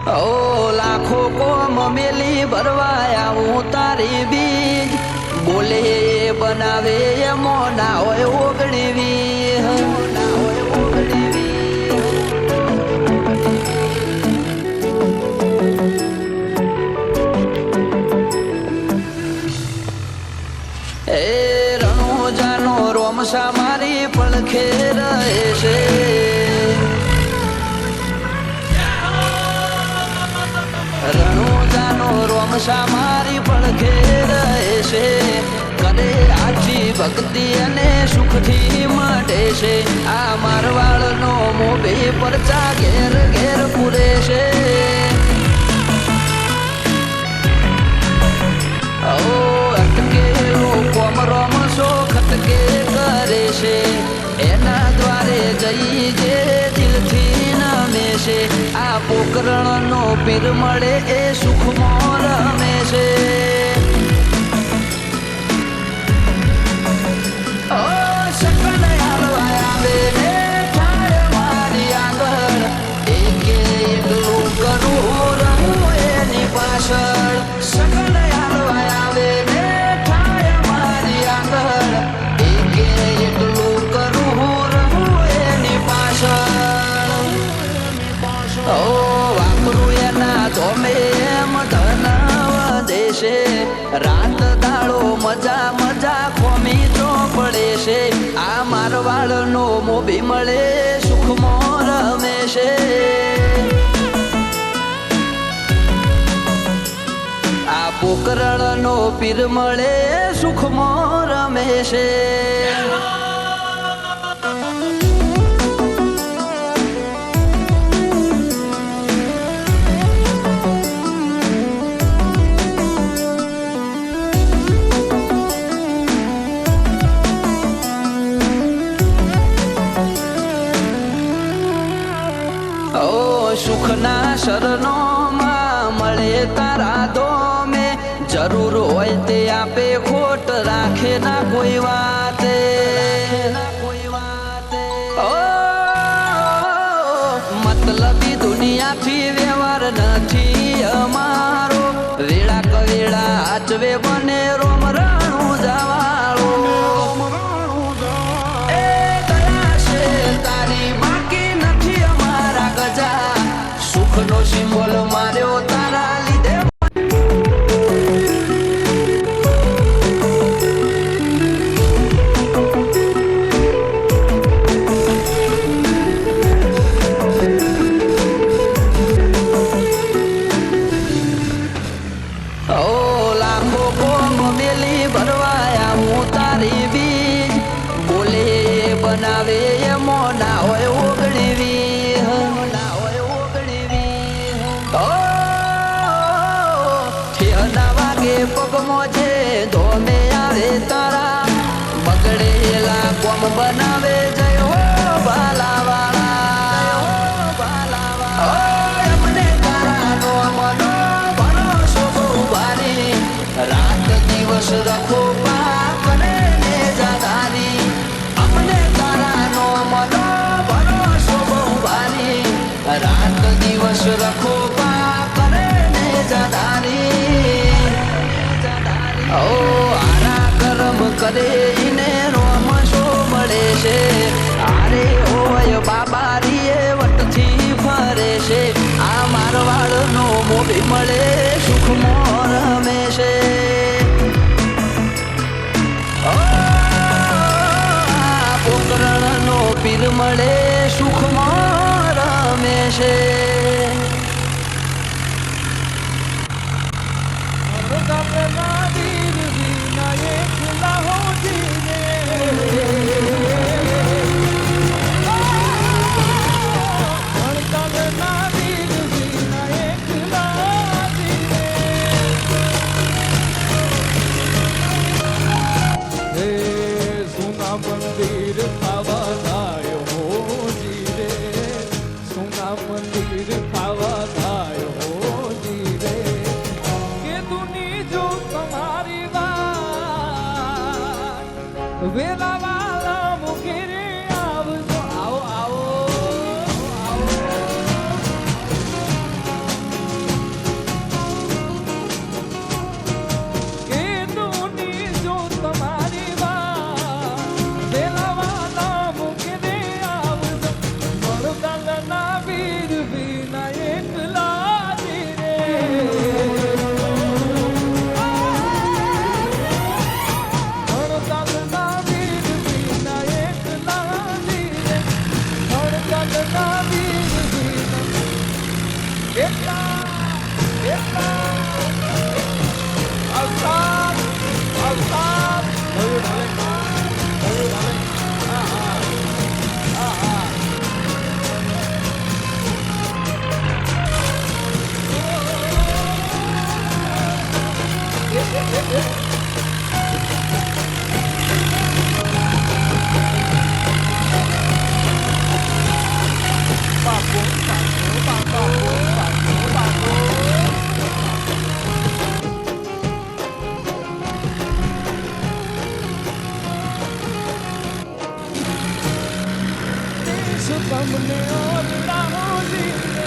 ઓ લાખો કોમ મેલી ભરવાયા હું તારી બીજ બોલે બનાવે એમો ના હોય ઓગણીવી ના હોય ઓગણીવી એ રણોજાનો રોમસા મારી પડખે રહે છે રણોજાનો રોમસા મારી પડખે રહે છે કરે આછી ભક્તિ અને સુખથી મળે છે આ મારવાડનો મોભે પરચા ઘેર ઘેર પૂરે છે ઓ અટકેલો કોમ રોમસો ખટકે કરે છે એના દ્વારે જઈ જે દિલથી નમે છે આ પોકરણનો પીર મળે એ સુખમાં રમે છે ઓ સકલ હાલવા આવે ને થાય મારી આગળ એકે એકલું કરું રહું એની પાછળ સકલ હાલવા આવે ને થાય મારી આગળ એકે એકલું કરું રહું એની પાછળ ઓ વાપરું એના ધોમે એમ ધન વધે છે રાત દાડો મજા મજા ખોમી તો પડે છે આ મારવાડનો મોભી મળે સુખમાં રમે છે આ પોકરણનો પીર મળે સુખમાં રમે છે સુખના શરણોમાં મળે તારા દોમે જરૂર હોય તે આપે ખોટ રાખે ના કોઈ વાતે ઓ મતલબી દુનિયાથી વ્યવહાર નથી અમારો વેળા કવેળા આચવે બને રોમ રણું જવાળો એ દયા છે તારી બાકી નથી અમારા ગજા સુખનો સિમ્બોલ માર્યો તારા લીધે ઓ લાખો કોમ મેલી ભરવાયા હું તારી બીજ બોલે બનાવે એમો ના હોય ઓગણીવી ના હોય ઠેના વાગે પગમો છે ધોમે આવે તારા બગડેલા કોમ બનાવે જય હો ભાલાવાળા અમને તારાનો મનો ભરોસો બહુ ભારી રાત દિવસ રખો પાક ને જાધારી અમને તારાનો મનો ભરોસો બહુ ભારી રાત દિવસ રખો ઓ આરા કરમ કરે ને રોમશો મળે છે આરે હોય બાબારીએ વટથી ફરે છે આ મારવાડનો મોભી મળે સુખમાં રમે છે આ પોકરણનો પીર મળે સુખમાં રમે છે મંદિર ખાવા થાય હોજી રે સોના મંદિર ખાવા થાય હોજી રે કે દુની જો તમારી વાત વેલા વાલા મુખે રે આવજો આવો આવો આવો તમને ઓરડાઓ જીરે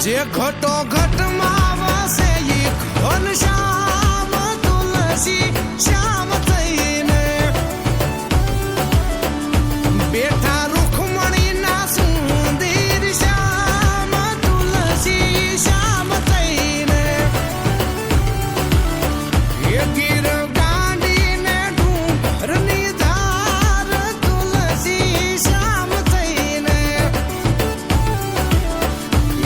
જે ઘટો ઘટમાં વસે ઈ ઘન શ્યામ તુલસી શ્યામ થઈને બેઠા રૂખમણીના સુંદર શ્યામ તુલસી શ્યામ થઈને એ ગીર ગાંડીને ડુંગરની ધાર તુલસી શ્યામ થઈને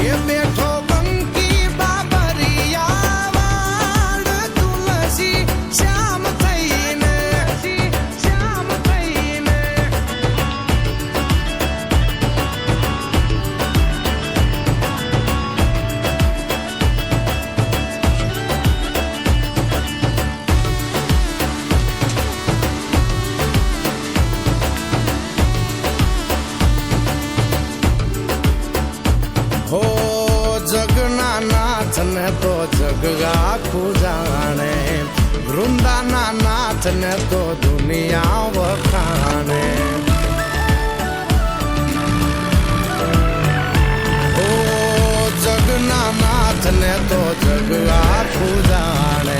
એ બેઠો બંકી બાબરિયા વાડ તુલસી શ્યામ થઈને શ્યામ થઈને હો જગના નાથ ને તો જગ આખું જાણે વૃંદાના નાથ ને તો દુનિયા વખાણે ઓ જગના નાથ ને તો જગ આખું જાણે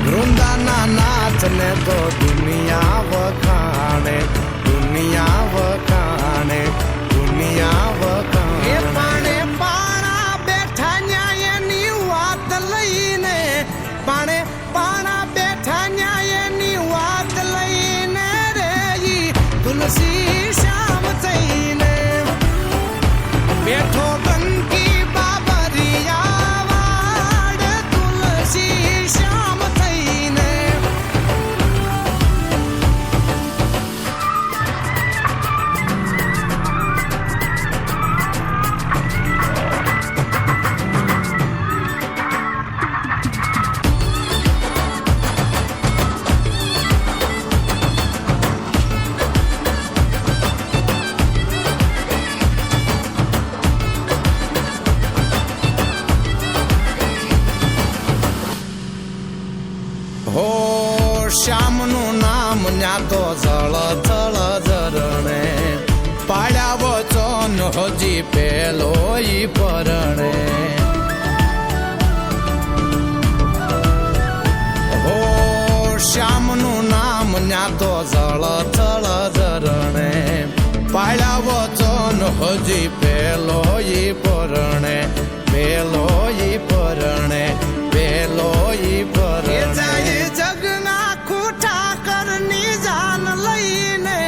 વૃંદાના નાથ ને તો દુનિયા વખાણે દુનિયા વખાણે દુનિયા વખાણે પાણે પાણા બેઠા ન્યાયની વાત લઈને પાણે પાણા બેઠા ન્યાયની વાત લઈને રે ઈ તુલસી શ્યામ થઈને બેઠો બંકી બાબરિયા વાડ તુલસી શ્યામ થઈને હો શ્યામનું નામ ન્યા તો જળ થળ ઝરણે પાડ્યા વચન હજી પેલો ઈ પરણે હો શ્યામનું નામ ન્યા તો જળ થળ ઝરણે પાડ્યા વચન હજી પેલો ઈ પરણે વેલો ઈ પરણે વેલો ઈ પરણે જાય જગના ખૂટા કરની જાન લઈને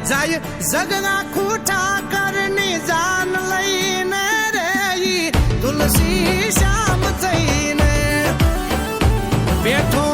જાય જગના ખૂટા કરની જાન લઈને રે ઈ તુલસી શ્યામ થઈને બેઠો